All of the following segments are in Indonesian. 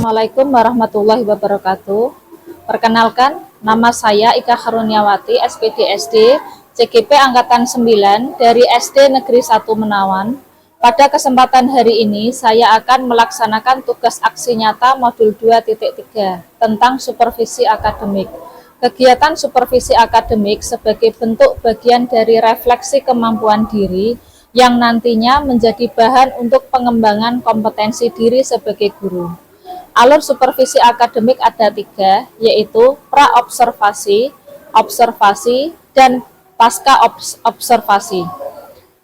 Assalamualaikum warahmatullahi wabarakatuh. Perkenalkan, nama saya Ika Haruniawati, SPD SD, CGP Angkatan 9 dari SD Negeri 1 Menawan. Pada kesempatan hari ini, saya akan melaksanakan tugas aksi nyata modul 2.3 tentang supervisi akademik. Kegiatan supervisi akademik sebagai bentuk bagian dari refleksi kemampuan diri yang nantinya menjadi bahan untuk pengembangan kompetensi diri sebagai guru. Alur supervisi akademik ada 3, yaitu pra-observasi, observasi, dan pasca observasi.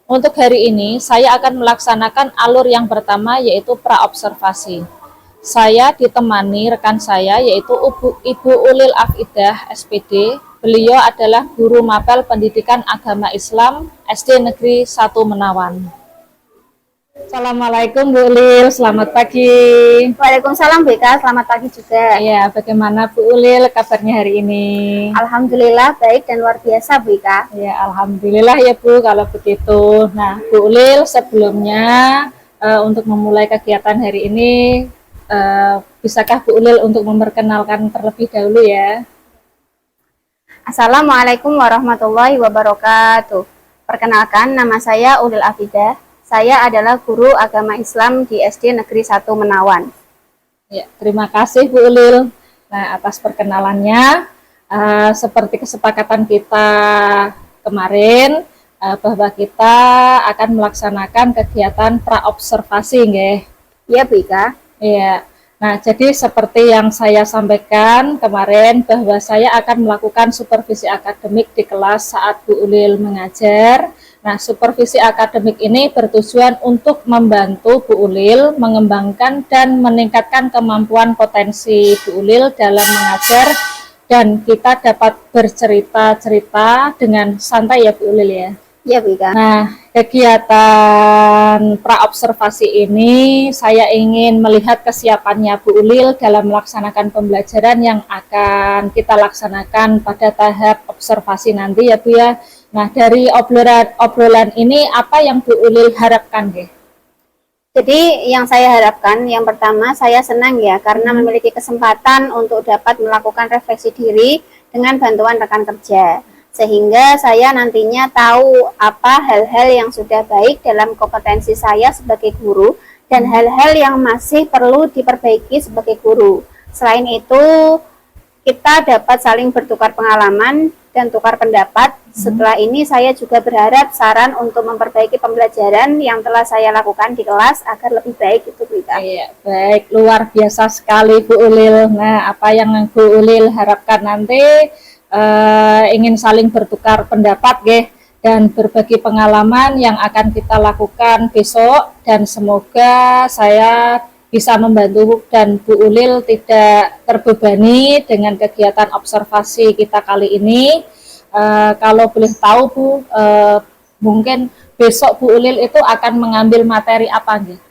Untuk hari ini, saya akan melaksanakan alur yang pertama, yaitu pra-observasi. Saya ditemani rekan saya, yaitu Ibu Ulil Afidah, SPD. Beliau adalah Guru Mapel Pendidikan Agama Islam, SD Negeri 1 Menawan. Assalamualaikum Bu Ulil, selamat pagi. Waalaikumsalam Beka, selamat pagi juga. Ya, bagaimana Bu Ulil kabarnya hari ini? Alhamdulillah baik dan luar biasa Beka. Ya, alhamdulillah ya Bu kalau begitu. Nah, Bu Ulil sebelumnya untuk memulai kegiatan hari ini, bisakah Bu Ulil untuk memperkenalkan terlebih dahulu ya? Assalamualaikum warahmatullahi wabarakatuh. Perkenalkan, nama saya Ulil Afidah. Saya adalah guru agama Islam di SD Negeri 1 Menawan. Ya, terima kasih Bu Ulil. Nah, atas perkenalannya, seperti kesepakatan kita kemarin, bahwa kita akan melaksanakan kegiatan pra-observasi, nggih. Iya, Bika. Iya. Nah, jadi seperti yang saya sampaikan kemarin, bahwa saya akan melakukan supervisi akademik di kelas saat Bu Ulil mengajar. Nah, supervisi akademik ini bertujuan untuk membantu Bu Ulil mengembangkan dan meningkatkan kemampuan potensi Bu Ulil dalam mengajar, dan kita dapat bercerita-cerita dengan santai ya Bu Ulil ya. Iya, Bika. Nah, kegiatan pra-observasi ini saya ingin melihat kesiapannya Bu Ulil dalam melaksanakan pembelajaran yang akan kita laksanakan pada tahap observasi nanti ya Bu ya. Nah, dari obrolan ini apa yang Bu Ulil harapkan ya? Jadi yang saya harapkan, yang pertama saya senang ya karena memiliki kesempatan untuk dapat melakukan refleksi diri dengan bantuan rekan kerja. Sehingga saya nantinya tahu apa hal-hal yang sudah baik dalam kompetensi saya sebagai guru dan hal-hal yang masih perlu diperbaiki sebagai guru. Selain itu, kita dapat saling bertukar pengalaman dan tukar pendapat. Setelah ini saya juga berharap saran untuk memperbaiki pembelajaran yang telah saya lakukan di kelas agar lebih baik itu kita. Iya, baik, luar biasa sekali Bu Ulil. Nah, apa yang Bu Ulil harapkan nanti ingin saling bertukar pendapat dan berbagi pengalaman yang akan kita lakukan besok, dan semoga saya bisa membantu dan Bu Ulil tidak terbebani dengan kegiatan observasi kita kali ini. Kalau boleh tahu Bu, mungkin besok Bu Ulil itu akan mengambil materi apa nggih?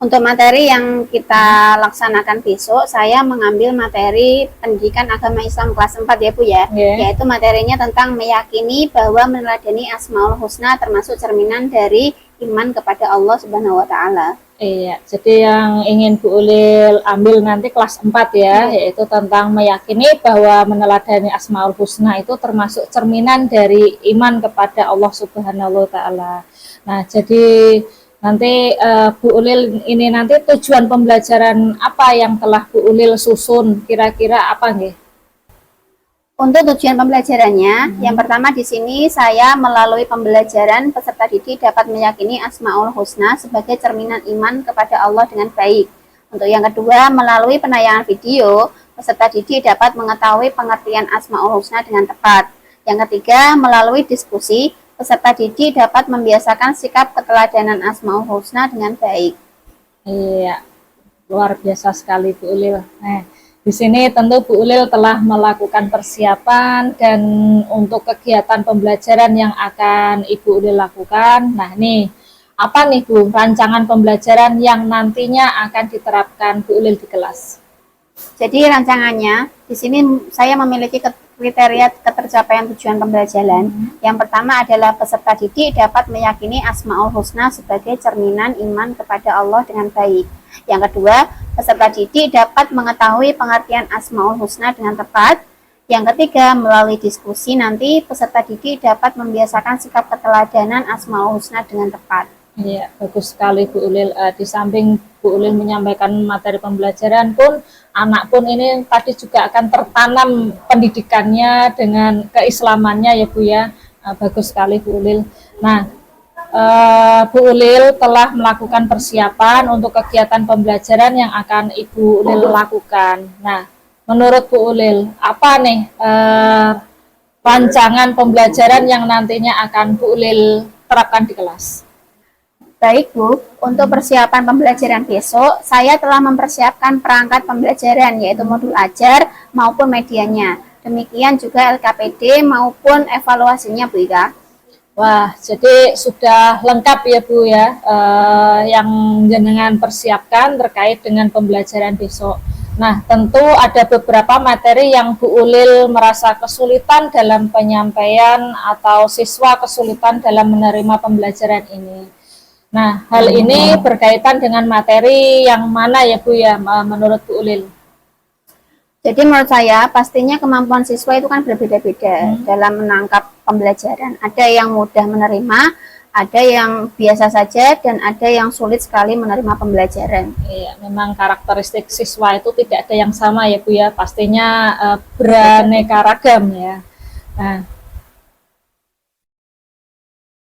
Untuk materi yang kita laksanakan besok, saya mengambil materi pendidikan agama Islam kelas 4 ya Bu ya. Yaitu materinya tentang meyakini bahwa meneladani Asmaul Husna termasuk cerminan dari iman kepada Allah Subhanahu wa Ta'ala. Iya, jadi yang ingin Bu Ulil ambil nanti kelas 4 ya, yaitu tentang meyakini bahwa meneladani Asmaul Husna itu termasuk cerminan dari iman kepada Allah Subhanahu wa Ta'ala. Nah, jadi nanti Bu Ulil ini nanti tujuan pembelajaran apa yang telah Bu Ulil susun, kira-kira apa nggih? Untuk tujuan pembelajarannya, yang pertama di sini saya melalui pembelajaran peserta didik dapat meyakini Asmaul Husna sebagai cerminan iman kepada Allah dengan baik. Untuk yang kedua, melalui penayangan video, peserta didik dapat mengetahui pengertian Asmaul Husna dengan tepat. Yang ketiga, melalui diskusi, peserta didik dapat membiasakan sikap keteladanan Asmaul Husna dengan baik. Iya, luar biasa sekali Bu Ulil. Nah, di sini tentu Bu Ulil telah melakukan persiapan dan untuk kegiatan pembelajaran yang akan Ibu Ulil lakukan. Nah, nih apa nih Bu rancangan pembelajaran yang nantinya akan diterapkan Bu Ulil di kelas? Jadi rancangannya di sini saya memiliki kriteria ketercapaian tujuan pembelajaran. Yang pertama adalah peserta didik dapat meyakini Asmaul Husna sebagai cerminan iman kepada Allah dengan baik. Yang kedua, peserta didik dapat mengetahui pengertian Asmaul Husna dengan tepat. Yang ketiga, melalui diskusi nanti peserta didik dapat membiasakan sikap keteladanan Asmaul Husna dengan tepat. Iya, bagus sekali Bu Ulil. Di samping Bu Ulil menyampaikan materi pembelajaran pun, anak pun ini tadi juga akan tertanam pendidikannya dengan keislamannya ya Bu ya. Bagus sekali Bu Ulil. Nah, Bu Ulil telah melakukan persiapan untuk kegiatan pembelajaran yang akan Ibu Ulil lakukan. Nah, menurut Bu Ulil, apa nih rancangan pembelajaran yang nantinya akan Bu Ulil terapkan di kelas? Baik Bu, untuk persiapan pembelajaran besok, saya telah mempersiapkan perangkat pembelajaran yaitu modul ajar maupun medianya. Demikian juga LKPD maupun evaluasinya Bu Ika. Wah, jadi sudah lengkap ya Bu ya, yang jenengan persiapkan terkait dengan pembelajaran besok. Nah, tentu ada beberapa materi yang Bu Ulil merasa kesulitan dalam penyampaian atau siswa kesulitan dalam menerima pembelajaran ini. Nah, hal ini berkaitan dengan materi yang mana ya Bu ya, menurut Bu Ulil? Jadi menurut saya pastinya kemampuan siswa itu kan berbeda-beda dalam menangkap pembelajaran. Ada yang mudah menerima, ada yang biasa saja, dan ada yang sulit sekali menerima pembelajaran. Iya, memang karakteristik siswa itu tidak ada yang sama ya Bu ya, pastinya beraneka ragam ya. Nah,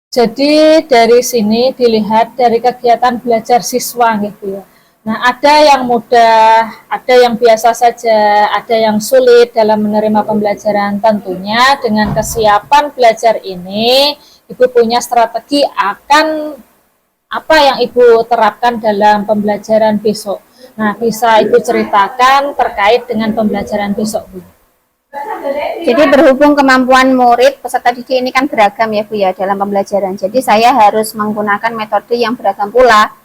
jadi dari sini dilihat dari kegiatan belajar siswa gitu ya. Nah, ada yang mudah, ada yang biasa saja, ada yang sulit dalam menerima pembelajaran. Tentunya dengan kesiapan belajar ini, Ibu punya strategi akan apa yang Ibu terapkan dalam pembelajaran besok. Nah, bisa Ibu ceritakan terkait dengan pembelajaran besok, Bu. Jadi berhubung kemampuan murid peserta didik ini kan beragam ya Bu ya dalam pembelajaran. Jadi saya harus menggunakan metode yang beragam pula.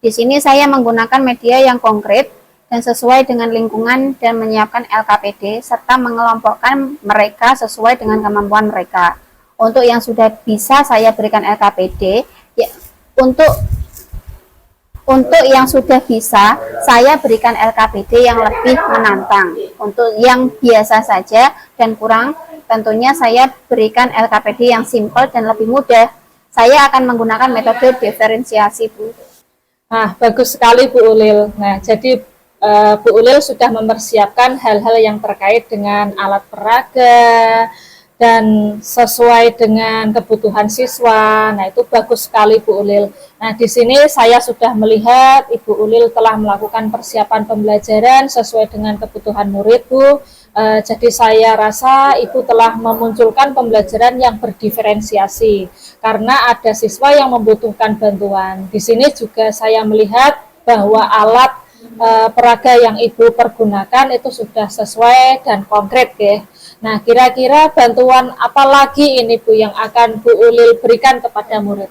Di sini saya menggunakan media yang konkret dan sesuai dengan lingkungan dan menyiapkan LKPD serta mengelompokkan mereka sesuai dengan kemampuan mereka. Untuk yang sudah bisa saya berikan LKPD, ya, untuk yang sudah bisa, saya berikan LKPD yang lebih menantang. Untuk yang biasa saja dan kurang, tentunya saya berikan LKPD yang simpel dan lebih mudah. Saya akan menggunakan metode diferensiasi, Bu. Nah, bagus sekali Bu Ulil. Nah, jadi Bu Ulil sudah mempersiapkan hal-hal yang terkait dengan alat peraga, dan sesuai dengan kebutuhan siswa. Nah, itu bagus sekali Bu Ulil. Nah, di sini saya sudah melihat Ibu Ulil telah melakukan persiapan pembelajaran sesuai dengan kebutuhan murid, Bu. Jadi saya rasa Ibu telah memunculkan pembelajaran yang berdiferensiasi karena ada siswa yang membutuhkan bantuan. Di sini juga saya melihat bahwa alat peraga yang Ibu pergunakan itu sudah sesuai dan konkret ya. Nah, kira-kira bantuan apa lagi ini Bu yang akan Bu Ulil berikan kepada murid?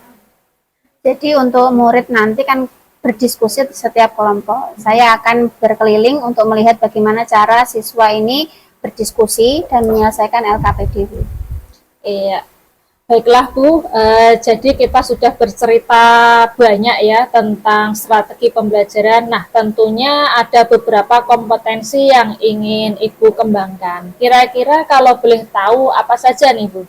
Jadi untuk murid nanti kan berdiskusi di setiap kelompok. Saya akan berkeliling untuk melihat bagaimana cara siswa ini berdiskusi dan menyelesaikan LKPD, Bu. Iya. Baiklah Bu, jadi kita sudah bercerita banyak ya tentang strategi pembelajaran. Nah, tentunya ada beberapa kompetensi yang ingin Ibu kembangkan. Kira-kira kalau boleh tahu apa saja nih Bu?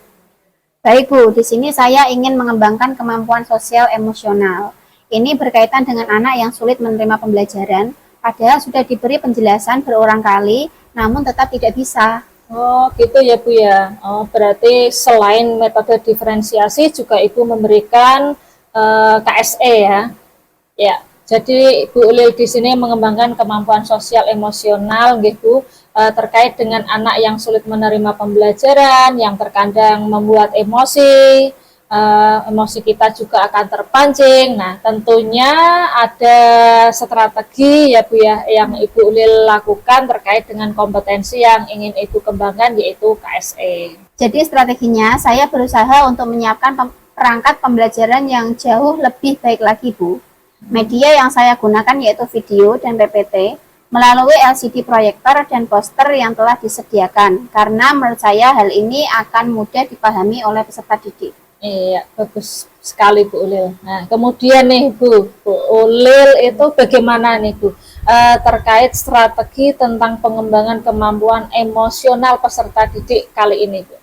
Baik Bu, di sini saya ingin mengembangkan kemampuan sosial emosional. Ini berkaitan dengan anak yang sulit menerima pembelajaran, padahal sudah diberi penjelasan berulang kali, namun tetap tidak bisa. Oh, gitu ya Bu ya. Oh, berarti selain metode diferensiasi juga Ibu memberikan KSE ya. Ya, jadi Bu Ulil di sini mengembangkan kemampuan sosial emosional gitu terkait dengan anak yang sulit menerima pembelajaran, yang terkadang membuat emosi. Emosi kita juga akan terpancing. Nah, tentunya ada strategi ya Bu ya yang Ibu Ulil lakukan terkait dengan kompetensi yang ingin Ibu kembangkan yaitu KSE. Jadi strateginya saya berusaha untuk menyiapkan perangkat pembelajaran yang jauh lebih baik lagi Bu. Media yang saya gunakan yaitu video dan PPT. melalui LCD proyektor dan poster yang telah disediakan, karena menurut saya hal ini akan mudah dipahami oleh peserta didik. Iya, bagus sekali Bu Ulil. Nah, kemudian nih Bu Ulil itu bagaimana nih Bu terkait strategi tentang pengembangan kemampuan emosional peserta didik kali ini Bu?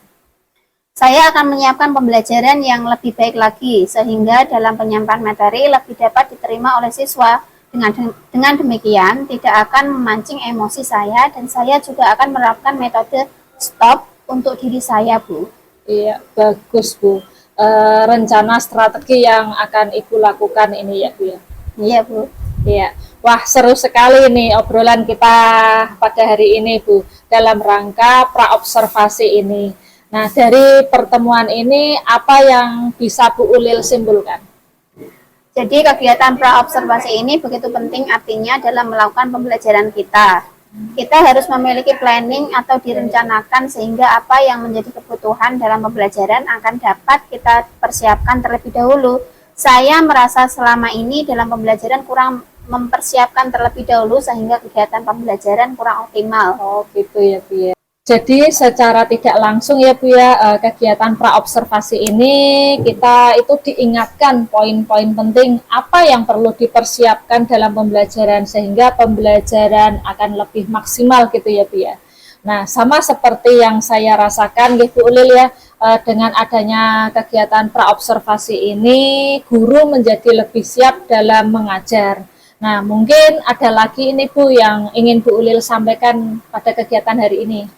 Saya akan menyiapkan pembelajaran yang lebih baik lagi, sehingga dalam penyampaian materi lebih dapat diterima oleh siswa. Dengan demikian, tidak akan memancing emosi saya, dan saya juga akan menerapkan metode stop untuk diri saya, Bu. Iya, bagus Bu. Rencana strategi yang akan Ibu lakukan ini ya Bu ya? Iya, Bu. Iya. Wah, seru sekali nih obrolan kita pada hari ini Bu, dalam rangka praobservasi ini. Nah, dari pertemuan ini, apa yang bisa Bu Ulil simpulkan? Jadi kegiatan praobservasi ini begitu penting, artinya dalam melakukan pembelajaran kita. Kita harus memiliki planning atau direncanakan sehingga apa yang menjadi kebutuhan dalam pembelajaran akan dapat kita persiapkan terlebih dahulu. Saya merasa selama ini dalam pembelajaran kurang mempersiapkan terlebih dahulu sehingga kegiatan pembelajaran kurang optimal. Oh gitu ya Bu ya. Jadi secara tidak langsung ya Bu ya, kegiatan praobservasi ini kita itu diingatkan poin-poin penting apa yang perlu dipersiapkan dalam pembelajaran sehingga pembelajaran akan lebih maksimal gitu ya Bu ya. Nah, sama seperti yang saya rasakan Bu Ulil ya, dengan adanya kegiatan praobservasi ini guru menjadi lebih siap dalam mengajar. Nah, mungkin ada lagi ini Bu yang ingin Bu Ulil sampaikan pada kegiatan hari ini.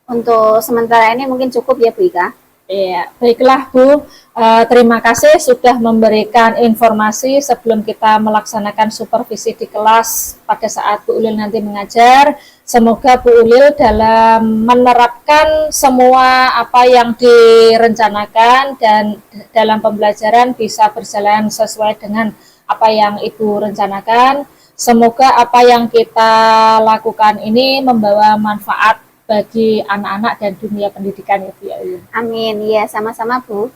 Untuk sementara ini mungkin cukup ya Bu Ika. Iya, baiklah Bu. Terima kasih sudah memberikan informasi sebelum kita melaksanakan supervisi di kelas pada saat Bu Ulil nanti mengajar. Semoga Bu Ulil dalam menerapkan semua apa yang direncanakan dan dalam pembelajaran bisa berjalan sesuai dengan apa yang Ibu rencanakan. Semoga apa yang kita lakukan ini membawa manfaat bagi anak-anak dan dunia pendidikan ya Bu ya. Amin, ya sama-sama Bu.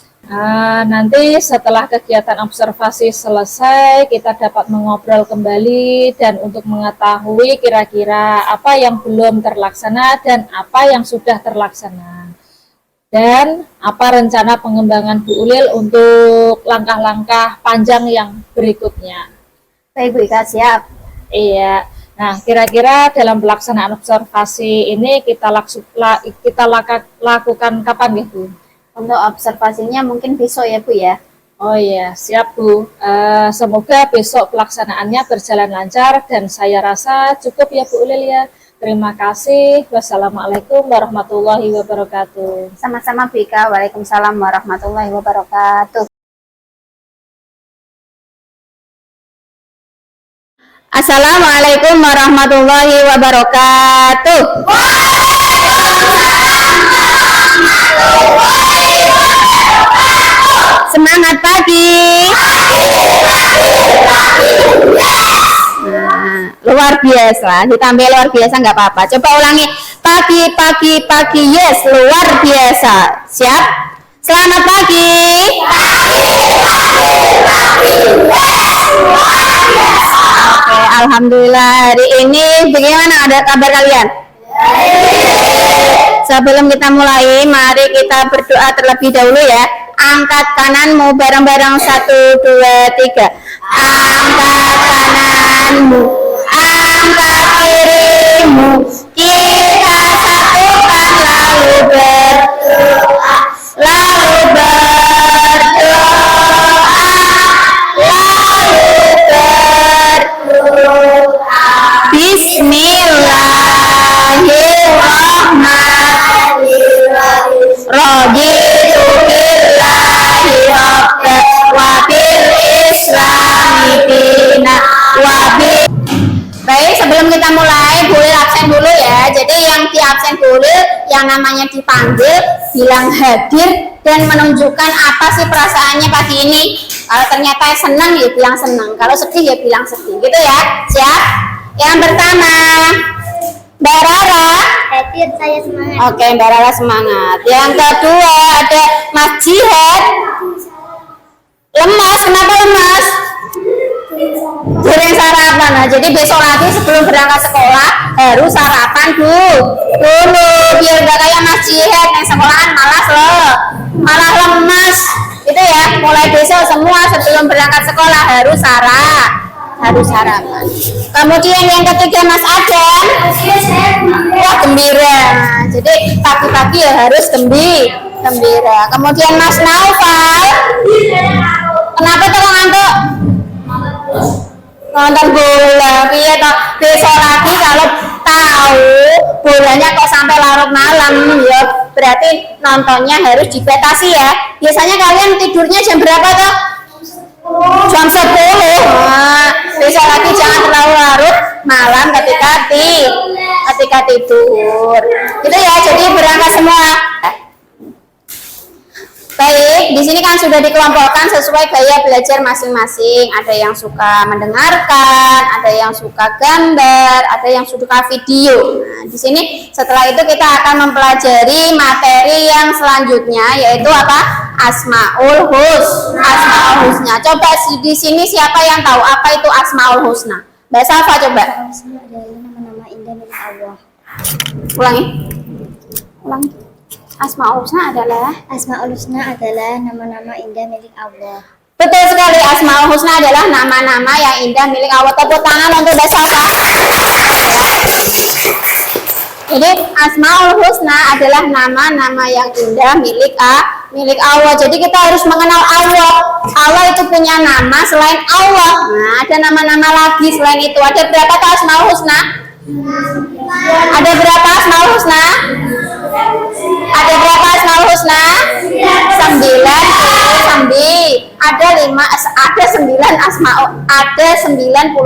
Nanti setelah kegiatan observasi selesai kita dapat mengobrol kembali dan untuk mengetahui kira-kira apa yang belum terlaksana dan apa yang sudah terlaksana dan apa rencana pengembangan Bu Ulil untuk langkah-langkah panjang yang berikutnya. Baik Bu Ika, siap. Iya. Nah, kira-kira dalam pelaksanaan observasi ini kita lakukan kapan ya Bu? Untuk observasinya mungkin besok ya Bu ya. Oh iya, siap Bu. Semoga besok pelaksanaannya berjalan lancar dan saya rasa cukup ya Bu Ulil ya. Terima kasih. Wassalamualaikum warahmatullahi wabarakatuh. Sama-sama Bu Ika. Waalaikumsalam warahmatullahi wabarakatuh. Assalamualaikum warahmatullahi wabarakatuh. Semangat pagi. Nah, luar biasa. Ditambah luar biasa nggak apa-apa. Coba ulangi. Pagi, pagi, pagi. Yes, luar biasa. Siap? Selamat pagi. Oke, alhamdulillah hari ini bagaimana, ada kabar kalian? Sebelum kita mulai, mari kita berdoa terlebih dahulu ya. Angkat kananmu bareng-bareng 1, 2, 3. Angkat kananmu, angkat kirimu. Kita satukan lalu berdoa, lalu berdoa, lalu berdoa. Bismillahirrahmanirrahim. Raditu billahi rabban wa bil islami dina wa bi. Baik, sebelum kita mulai, boleh absen dulu ya. Jadi yang di absen boleh, yang namanya dipanggil, bilang hadir dan menunjukkan apa sih perasaannya pagi ini. Kalau ternyata senang ya bilang senang, kalau sedih ya bilang sedih, gitu ya. Siap? Yang pertama, Mbak Rara. Hadir, saya semangat. Oke, Mbak Rara semangat. Yang kedua ada Mas Jihad. Lemas, kenapa lemas? Sering sarapan. Nah, jadi besok lagi sebelum berangkat sekolah harus sarapan dulu biar gak kayak Mas Jihad yang sekolahan malas loh, malah lemes itu ya. Mulai besok semua sebelum berangkat sekolah harus sarapan. Kemudian yang ketiga Mas Adam, wah gembira. Jadi pagi-pagi ya harus gembira. Kemudian Mas Naufal, kenapa tuh ngantuk? Nonton bola, iya toh. Besok lagi kalau tahu bolanya kok sampai larut malam, ya berarti nontonnya harus dibatasi ya. Biasanya kalian tidurnya jam berapa toh? Jam 10. Nah, besok lagi jangan terlalu larut malam ketika tidur. Itu ya, jadi berangkat semua. Baik, di sini kan sudah dikelompokkan sesuai gaya belajar masing-masing. Ada yang suka mendengarkan, ada yang suka gambar, ada yang suka video. Nah, di sini setelah itu kita akan mempelajari materi yang selanjutnya, yaitu apa? Asmaul Husna. Coba di sini siapa yang tahu apa itu Asmaul Husna? Mbak Safa coba. Asma adalah nama-nama indah milik Allah. Ulangi. Asmaul Husna adalah nama-nama indah milik Allah. betul sekali. Asmaul Husna adalah nama-nama yang indah milik Allah. Tepuk tangan untuk Mbak Safa. Jadi Asmaul Husna adalah nama-nama yang indah milik Allah. Jadi kita harus mengenal Allah. Allah itu punya nama selain Allah. Nah, ada nama-nama lagi selain itu. Ada berapa tuh Asmaul Husna? Ada berapa Asmaul Husna? Ada berapa Asmaul Husna? 99. Ada 99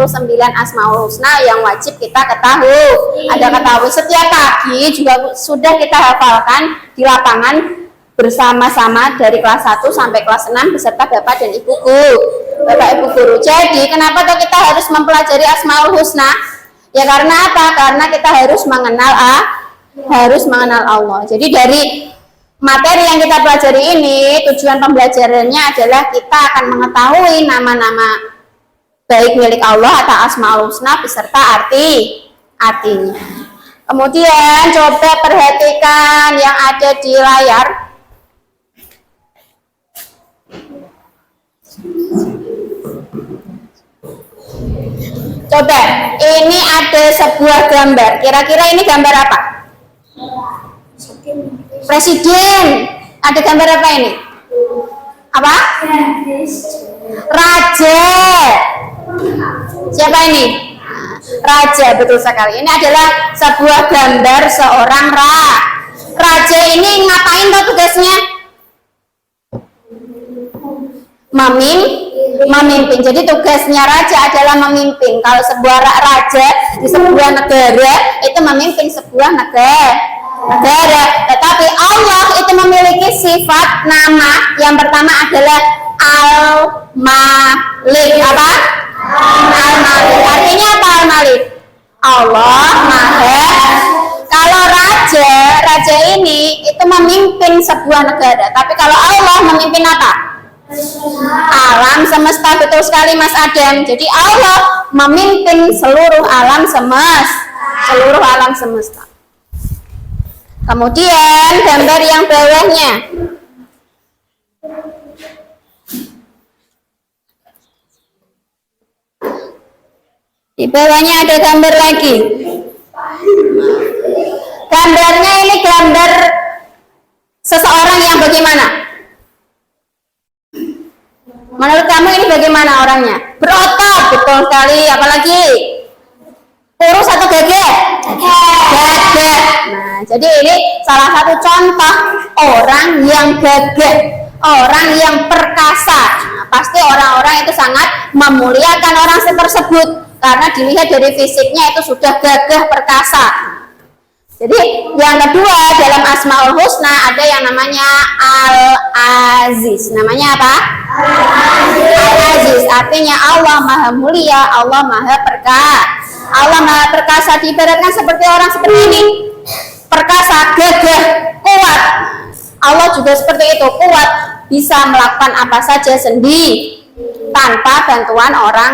Asmaul Husna yang wajib kita ketahui. Setiap pagi juga sudah kita hafalkan di lapangan bersama-sama dari kelas 1 sampai kelas 6 beserta Bapak dan Ibu guru. Jadi kenapa tuh kita harus mempelajari Asmaul Husna? Ya karena apa? Karena kita harus mengenal Allah. Jadi dari materi yang kita pelajari ini, tujuan pembelajarannya adalah kita akan mengetahui nama-nama baik milik Allah atau Asmaul Husna beserta artinya. Kemudian coba perhatikan yang ada di layar. Coba, ini ada sebuah gambar. Kira-kira ini gambar apa? Presiden. Ada gambar apa ini? Apa? Raja. Siapa ini? Raja, betul sekali. Ini adalah sebuah gambar seorang raja. Ini ngapain tuh tugasnya? Memimpin. Jadi tugasnya raja adalah memimpin. Kalau sebuah raja di sebuah negara itu memimpin sebuah negara. Tetapi Allah itu memiliki sifat nama yang pertama adalah Al-Malik. Apa? Al-Malik. Artinya apa Al-Malik? Allah Maha. Kalau raja ini itu memimpin sebuah negara. Tapi kalau Allah memimpin apa? Alam semesta. Betul sekali Mas Adam. Jadi Allah memimpin seluruh alam semesta. Kemudian gambar yang bawahnya. Di bawahnya ada gambar lagi. Gambarnya ini gambar seseorang yang bagaimana? Menurut kamu ini bagaimana orangnya? Berotot, betul sekali. Apalagi? Kurus atau gagah? Gagah. Nah, jadi ini salah satu contoh orang yang gagah, orang yang perkasa. Nah, pasti orang-orang itu sangat memuliakan orang tersebut karena dilihat dari fisiknya itu sudah gagah perkasa. Jadi yang kedua dalam Asmaul Husna ada yang namanya Al-Aziz. Namanya apa? Al-Aziz. Artinya Allah Maha Mulia, Allah Maha Perkasa. Allah Maha Perkasa diibaratkan seperti orang seperti ini. Perkasa, gagah, kuat. Allah juga seperti itu, kuat, bisa melakukan apa saja sendiri tanpa bantuan orang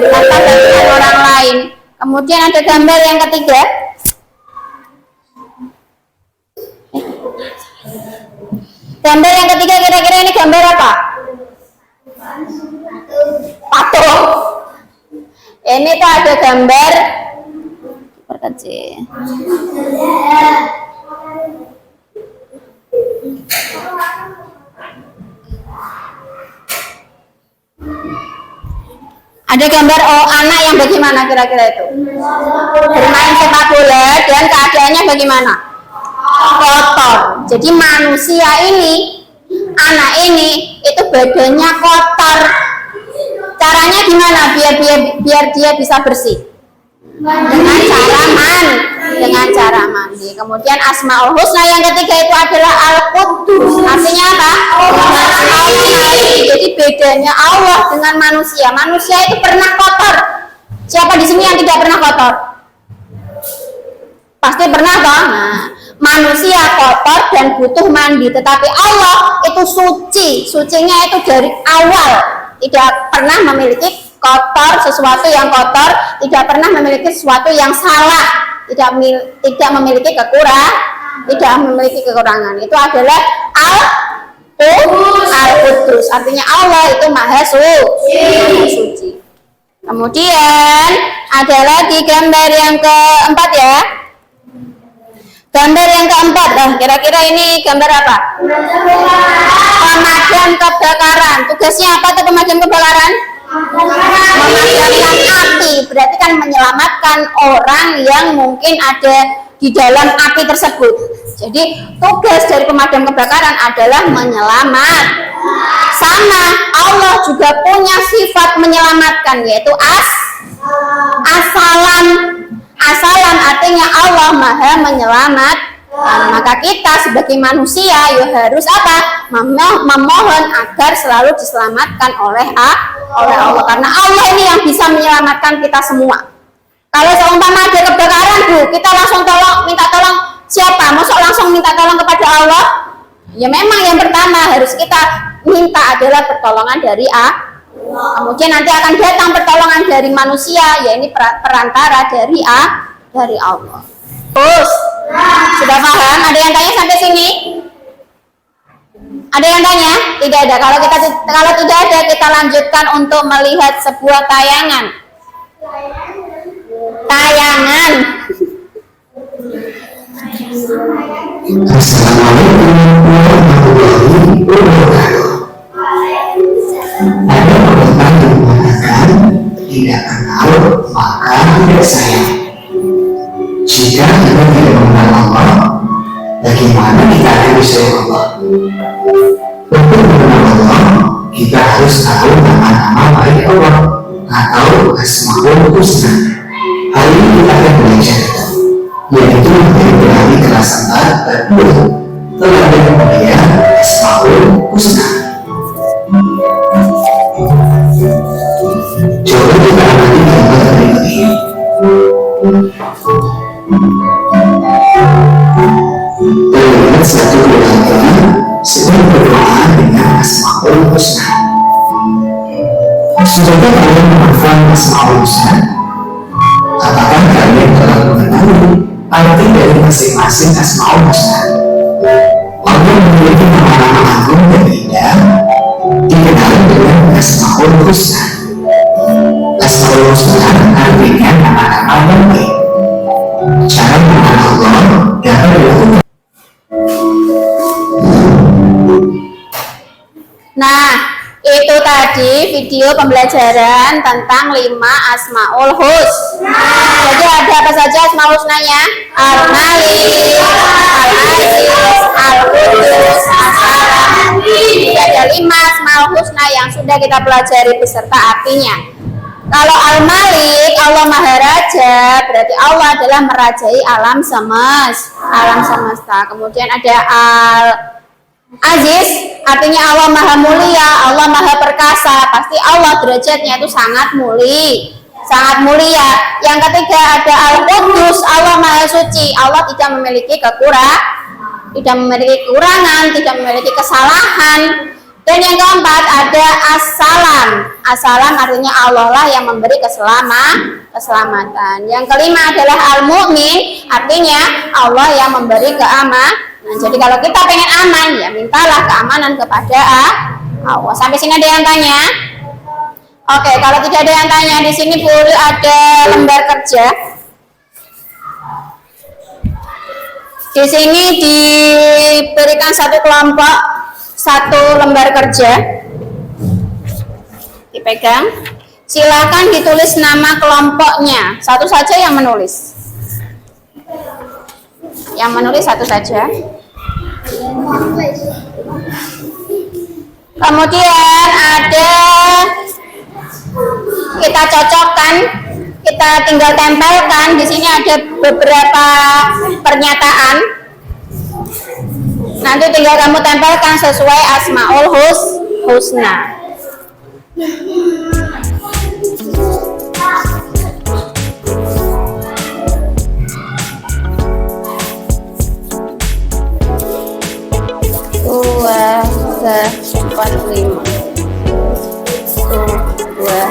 tanpa bantuan orang lain. Kemudian ada gambar yang ketiga. Gambar yang ketiga kira-kira ini gambar apa? Patung. Ini tuh ada gambar perkecil. Ada gambar anak yang bagaimana kira-kira itu? Bermain sepak bola dan keadaannya bagaimana? Kotor. Jadi manusia ini, anak ini itu badannya kotor. Caranya gimana biar dia bisa bersih? Dengan cara mandi. Kemudian Asmaul Husna yang ketiga itu adalah Al-Quddus. Artinya apa? Jadi bedanya Allah dengan manusia. Manusia itu pernah kotor. Siapa di sini yang tidak pernah kotor? Pasti pernah toh? Nah, manusia kotor dan butuh mandi, tetapi Allah itu suci. Sucinya itu dari awal, tidak pernah memiliki kotor, sesuatu yang kotor, tidak pernah memiliki sesuatu yang salah, tidak memiliki kekurangan. Itu adalah Al-Quddus. Artinya Allah itu maha suci. Kemudian ada lagi gambar yang keempat ya. Gambar yang keempat, kira-kira ini gambar apa? Pemadam kebakaran. Tugasnya apa tuh pemadam kebakaran? Memadamkan api, berarti kan menyelamatkan orang yang mungkin ada di dalam api tersebut. Jadi tugas dari pemadam kebakaran adalah menyelamat. Sama Allah juga punya sifat menyelamatkan, yaitu as-salam. As-salam artinya Allah maha menyelamatkan. Maka kita sebagai manusia harus apa? Memohon agar selalu diselamatkan oleh Allah, karena Allah ini yang bisa menyelamatkan kita semua. Kalau seumpama ada kebakaran, kita langsung minta tolong siapa? Masuk langsung minta tolong kepada Allah? Ya memang yang pertama harus kita minta adalah pertolongan dari Allah. Kemudian nanti akan datang pertolongan dari manusia, ya ini perantara dari Allah. Terus sudah paham? Ada yang tanya sampai sini? Ada yang tanya? Tidak ada. Kalau tidak ada, kita lanjutkan untuk melihat sebuah tayangan. Assalamualaikum warahmatullahi wabarakatuh. Ada pepatah yang mengatakan tidak kenal maka tidak sayang. Jika kita tidak mengenal Allah, bagaimana kita akan disayang Allah? Untuk mengenal Allah, kita harus tahu nama-nama baik Allah atau Asmaul Husna. Hari ini kita akan belajar, yaitu dari kelas 4 dan 2 telah kemudian Asmaul Husna. Coba kita amati gambar berikut ini. Terlihat satu keluarga sedang berdoa dengan Asmaul Husna. Sudahkah kalian menghafal Asmaul Husna? Apakah kalian telah mengetahui arti dari masing-masing Asmaul Husna? Allah memiliki nama-nama agung dan indah, dikenal dengan Asmaul Husna. Asmaul Husna artinya nama-nama yang baik. Cara mengenal Allah dapat dilakukan. Nah, itu tadi video pembelajaran tentang 5 Asmaul Husna. Jadi ada apa saja Asmaul Husnanya? Al-Malik, Al-Aziz, Al-Quddus, As-Salam. Jadi ada 5 Asmaul Husna yang sudah kita pelajari beserta artinya. Kalau Al-Malik, Allah Maha Raja, berarti Allah adalah merajai alam semesta. Kemudian ada Al-Aziz, artinya Allah Maha Mulia, Allah Maha Perkasa. Pasti Allah derajatnya itu sangat mulia. Yang ketiga ada Al-Quddus, Allah Maha Suci. Allah tidak memiliki kekurangan, tidak memiliki kesalahan. Dan yang keempat ada as-salam. As-salam artinya Allah lah yang memberi keselamatan. Yang kelima adalah al-mu'min, artinya Allah yang memberi keamanan. Jadi kalau kita pengen aman, ya mintalah keamanan kepada Allah. Sampai sini ada yang tanya? Oke, kalau tidak ada yang tanya, di sini boleh ada lembar kerja. Di sini diberikan satu kelompok, satu lembar kerja. Dipegang. Silakan ditulis nama kelompoknya. Satu saja yang menulis. Yang menulis satu saja. Kemudian ada, kita cocokkan, kita tinggal tempelkan. Di sini ada beberapa pernyataan. Nanti tinggal kamu tempelkan sesuai Asmaul Husna. Dua, empat, lima. Dua.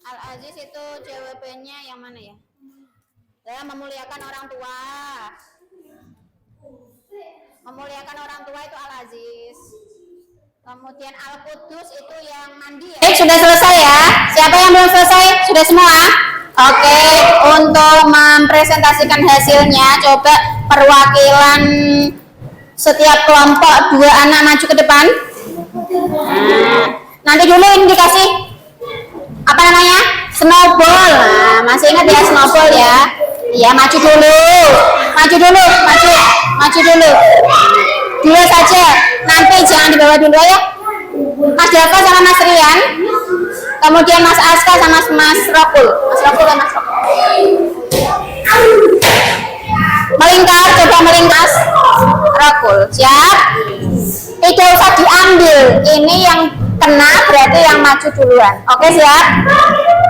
Al-Aziz itu jawabannya yang mana ya? Saya memuliakan orang tua. Memuliakan orang tua itu Al-Aziz. Kemudian Al-Qudus itu yang mandi ya. Sudah selesai ya? Siapa yang belum selesai? Sudah semua? Oke, untuk mempresentasikan hasilnya, coba perwakilan setiap kelompok 2 anak maju ke depan. Nanti dulu ini dikasih apa namanya? Snowball. Nah, masih ingat ya snowball ya? Iya, maju dulu. Maju dulu. Dua saja. Nanti jangan dibawa dulu ya. Mas Dava sama Mas Rian. Kemudian Mas Aska sama Mas Rokul. Dan Mas Rokul. Melingkar, coba melingkar. Rokul. Siap? Tidak usah diambil. Ini yang kena berarti yang maju duluan. Oke, siap?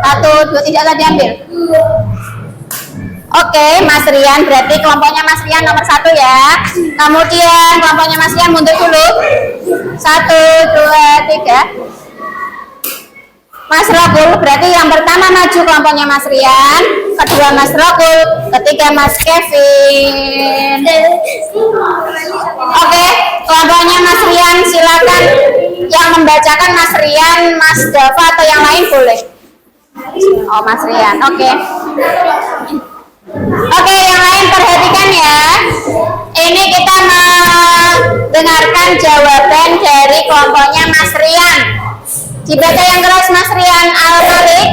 1, 2, tidak usah diambil. Oke, Mas Rian berarti kelompoknya Mas Rian nomor 1 ya. Kemudian kelompoknya Mas Rian mundur dulu. 1, 2, 3. Mas Rokul berarti yang pertama maju kelompoknya Mas Rian, kedua Mas Rokul, ketiga Mas Kevin. Oke, kelompoknya Mas Rian silakan. Yang membacakan Mas Rian, Mas Dava atau yang lain boleh. Oh, Mas Rian. Oke, yang lain perhatikan ya. Ini kita mendengarkan jawaban dari kelompoknya Mas Rian. Dibaca yang keras Mas Rian Al-Malik.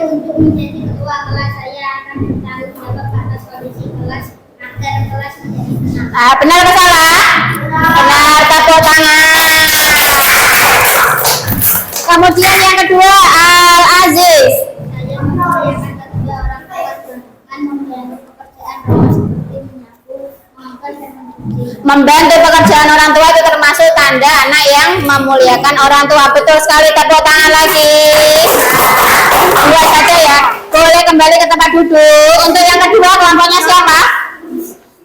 Untuk menjadi ketua kelas, saya akan bertanggung jawab atas kondisi kelas agar kelas menjadi tenang. Benar atau salah? Benar, tepuk tangan. Kemudian yang kedua Al-Aziz. Saya memuliakan kedua orang tua dengan membantu pekerjaan rumah seperti menyapu, memakan, dan mencuci. Membantu pekerjaan orang tua itu termasuk tanda anak yang memuliakan orang tua. Betul sekali, tepuk tangan lagi. 2 saja ya. Boleh kembali ke tempat duduk. Untuk yang kedua kelompoknya siapa?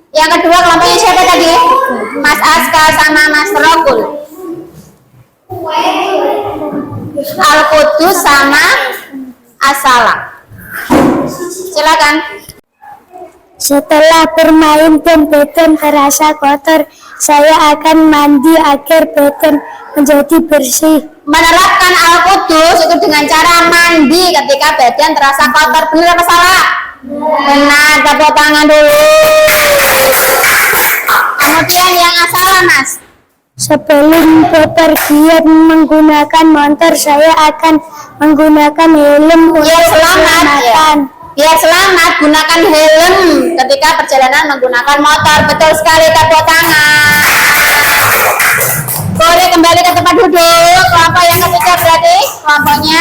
Yang kedua kelompoknya siapa tadi? Mas Aska sama Mas Rokul. Al-Qudus sama As-Salam. Silakan. Setelah bermain dan badan terasa kotor, saya akan mandi agar badan menjadi bersih. Menerapkan Al-Qudus itu dengan cara mandi ketika badan terasa kotor. Benar apa salah? Benar, tepuk tangan dulu. Kemudian yang salah, Mas. Sebelum bepergian menggunakan motor, saya akan menggunakan helm untuk Biar selamat, ya. keselamatan. Biar selamat, gunakan helm ketika perjalanan menggunakan motor. Betul sekali, tepuk tangan. Boleh kembali ke tempat duduk. Kelompok yang ketiga berarti kelompoknya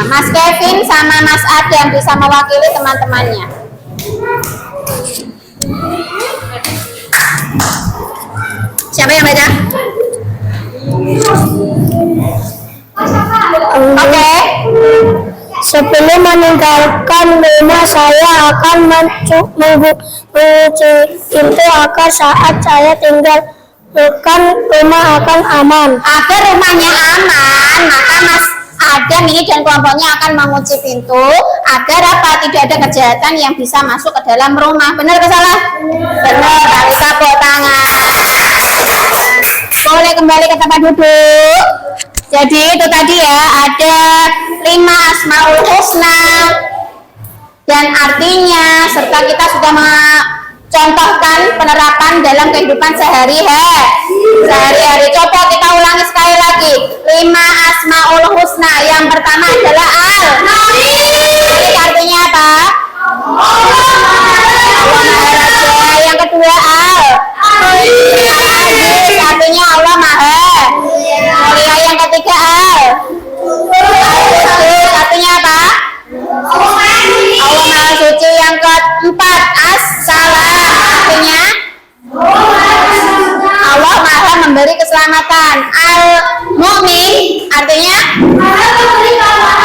Mas Kevin sama Mas Adam bisa mewakili teman-temannya. Siapa yang baca? Oke. Sebelum meninggalkan rumah, saya akan mengunci pintu agar saat saya tinggalkan rumah akan aman. Agar rumahnya aman, maka Mas Adam ini dan kelompoknya akan mengunci pintu agar apa? Tidak ada kejahatan yang bisa masuk ke dalam rumah. Benar atau salah? Benar. Harus tepuk tangan. Boleh kembali ke tempat duduk. Jadi itu tadi ya, ada 5 Asmaul Husna dan artinya serta kita sudah mencontohkan penerapan dalam kehidupan sehari-hari. Coba kita ulangi sekali lagi. 5 Asmaul Husna. Yang pertama adalah Al-Malik. Artinya apa? Allah Maha Raja. Yang kedua Al-Aziz. Artinya Allah Maha Mulia. Yang ketiga Al-Qudus. Artinya apa? Allah Maha Suci. Yang keempat As-Salam. Artinya Allah Maha memberi keselamatan. Al-Mu'min artinya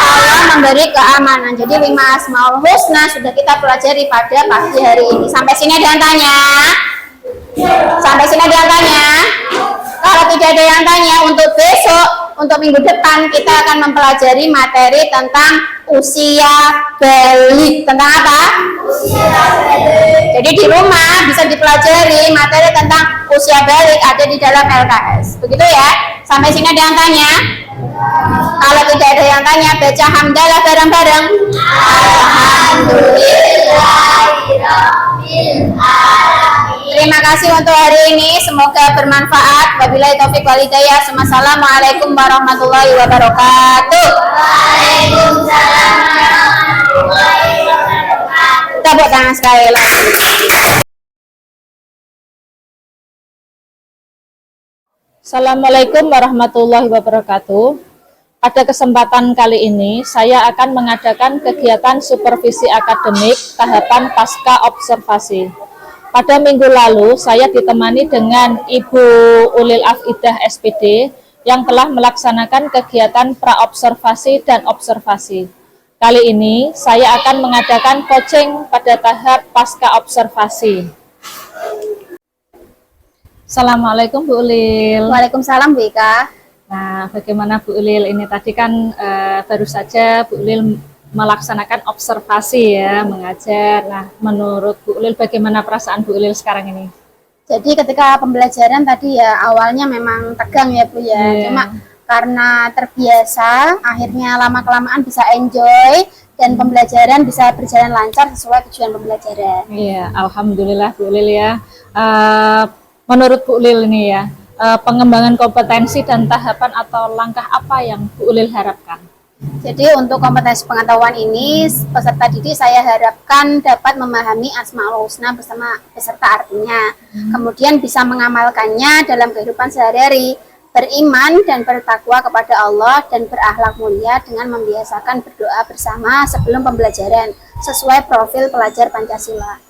Allah memberi keamanan. Jadi 5 Asmaul Husna sudah kita pelajari pada pagi hari ini. Sampai sini ada yang tanya? Sampai sini ada yang tanya? Kalau tidak ada yang tanya, untuk besok, untuk minggu depan kita akan mempelajari materi tentang usia balik. Tentang apa? Usia balik. Jadi di rumah bisa dipelajari materi tentang usia balik, ada di dalam LKS. Begitu ya? Sampai sini ada yang tanya? Kalau tidak ada yang tanya, baca hamdalah bareng-bareng. Alhamdulillahirabbil alamin. Terima kasih untuk hari ini, semoga bermanfaat. Wabillahi taufiq wal hidayah. Assalamualaikum warahmatullahi wabarakatuh. Waalaikumsalam warahmatullahi wabarakatuh. Tepuk tangan sekali lagi. Assalamualaikum warahmatullahi wabarakatuh. Pada kesempatan kali ini, saya akan mengadakan kegiatan supervisi akademik tahapan pasca observasi. Pada minggu lalu, saya ditemani dengan Ibu Ulil Afidah SPD yang telah melaksanakan kegiatan praobservasi dan observasi. Kali ini, saya akan mengadakan coaching pada tahap pasca observasi. Assalamualaikum Bu Ulil. Waalaikumsalam Bu Ika. Nah, bagaimana Bu Ulil? Ini tadi kan baru saja Bu Ulil melaksanakan observasi ya, mengajar. Nah, menurut Bu Ulil bagaimana perasaan Bu Ulil sekarang ini? Jadi ketika pembelajaran tadi ya awalnya memang tegang ya Bu ya. Yeah. Cuma karena terbiasa, akhirnya lama-kelamaan bisa enjoy dan pembelajaran bisa berjalan lancar sesuai tujuan pembelajaran. Iya, alhamdulillah Bu Ulil ya. Menurut Bu Ulil ini ya, pengembangan kompetensi dan tahapan atau langkah apa yang Bu Ulil harapkan? Jadi untuk kompetensi pengetahuan ini, peserta didik saya harapkan dapat memahami Asmaul Husna beserta artinya. Kemudian bisa mengamalkannya dalam kehidupan sehari-hari, beriman dan bertakwa kepada Allah dan berakhlak mulia dengan membiasakan berdoa bersama sebelum pembelajaran sesuai profil pelajar Pancasila.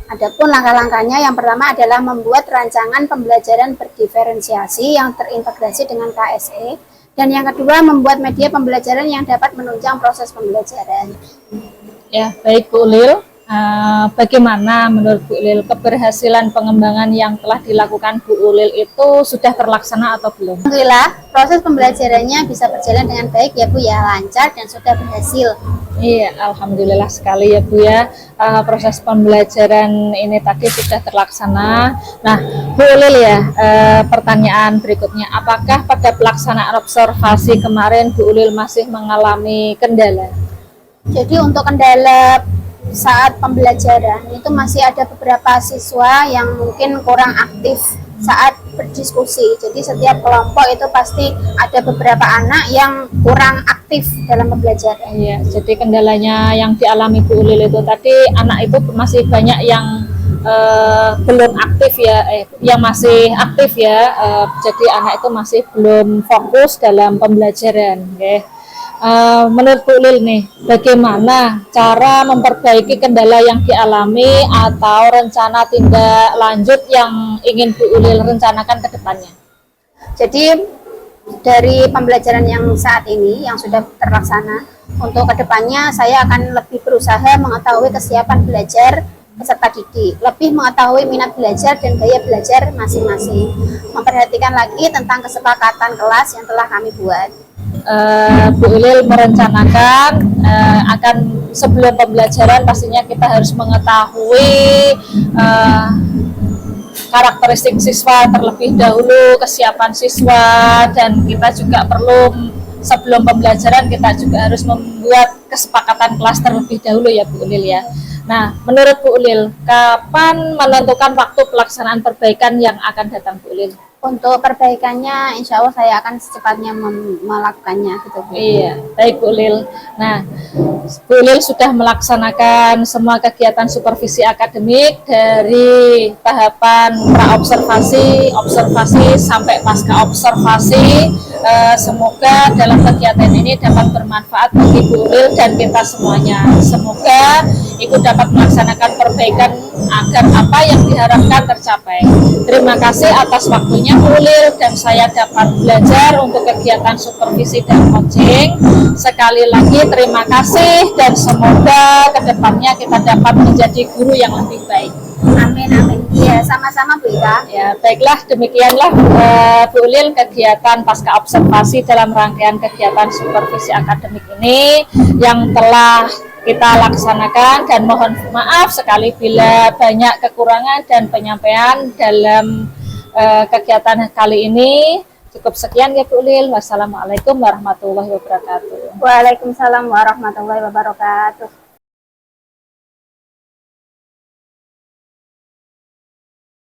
Adapun langkah-langkahnya, yang pertama adalah membuat rancangan pembelajaran berdiferensiasi yang terintegrasi dengan KSE. Dan yang kedua, membuat media pembelajaran yang dapat menunjang proses pembelajaran. Ya, baik Bu Ulil. Bagaimana menurut Bu Ulil keberhasilan pengembangan yang telah dilakukan Bu Ulil itu sudah terlaksana atau belum? Alhamdulillah, proses pembelajarannya bisa berjalan dengan baik ya Bu ya, lancar dan sudah berhasil. Iya, alhamdulillah sekali ya Bu ya. Proses pembelajaran ini tadi sudah terlaksana. Nah, Bu Ulil ya, pertanyaan berikutnya, apakah pada pelaksanaan observasi kemarin Bu Ulil masih mengalami kendala? Jadi untuk kendala saat pembelajaran itu masih ada beberapa siswa yang mungkin kurang aktif saat berdiskusi. Jadi setiap kelompok itu pasti ada beberapa anak yang kurang aktif dalam pembelajaran. Iya, jadi kendalanya yang dialami Bu Ulil itu tadi anak itu masih banyak yang belum aktif ya, yang masih aktif ya. Jadi anak itu masih belum fokus dalam pembelajaran. Okay. Menurut Bu Ulil nih, bagaimana cara memperbaiki kendala yang dialami atau rencana tindak lanjut yang ingin Bu Ulil rencanakan ke depannya? Jadi dari pembelajaran yang saat ini yang sudah terlaksana, untuk kedepannya saya akan lebih berusaha mengetahui kesiapan belajar peserta didik, lebih mengetahui minat belajar dan gaya belajar masing-masing, memperhatikan lagi tentang kesepakatan kelas yang telah kami buat. Bu Ulil merencanakan akan sebelum pembelajaran pastinya kita harus mengetahui karakteristik siswa terlebih dahulu, kesiapan siswa, dan kita juga perlu sebelum pembelajaran kita juga harus membuat kesepakatan kelas terlebih dahulu ya Bu Ulil ya. Nah, menurut Bu Ulil, kapan menentukan waktu pelaksanaan perbaikan yang akan datang Bu Ulil? Untuk perbaikannya, insya Allah saya akan secepatnya melakukannya gitu Bu. Iya, baik Bu Ulil. Nah, Bu Ulil sudah melaksanakan semua kegiatan supervisi akademik dari tahapan pra-observasi, observasi sampai pasca observasi. Semoga dalam kegiatan ini dapat bermanfaat bagi Bu Ulil dan kita semuanya. Semoga Ibu dapat melaksanakan perbaikan agar apa yang diharapkan tercapai. Terima kasih atas waktunya Bu Ulil, dan saya dapat belajar untuk kegiatan supervisi dan coaching. Sekali lagi terima kasih dan semoga kedepannya kita dapat menjadi guru yang lebih baik. Amin, amin. Iya, sama-sama Bu Ika. Ya, baiklah, demikianlah Bu Ulil kegiatan pasca observasi dalam rangkaian kegiatan supervisi akademik ini yang telah kita laksanakan, dan mohon maaf sekali bila banyak kekurangan dan penyampaian dalam kegiatan kali ini. Cukup sekian ya Bu Ulil. Wassalamualaikum warahmatullahi wabarakatuh. Waalaikumsalam warahmatullahi wabarakatuh.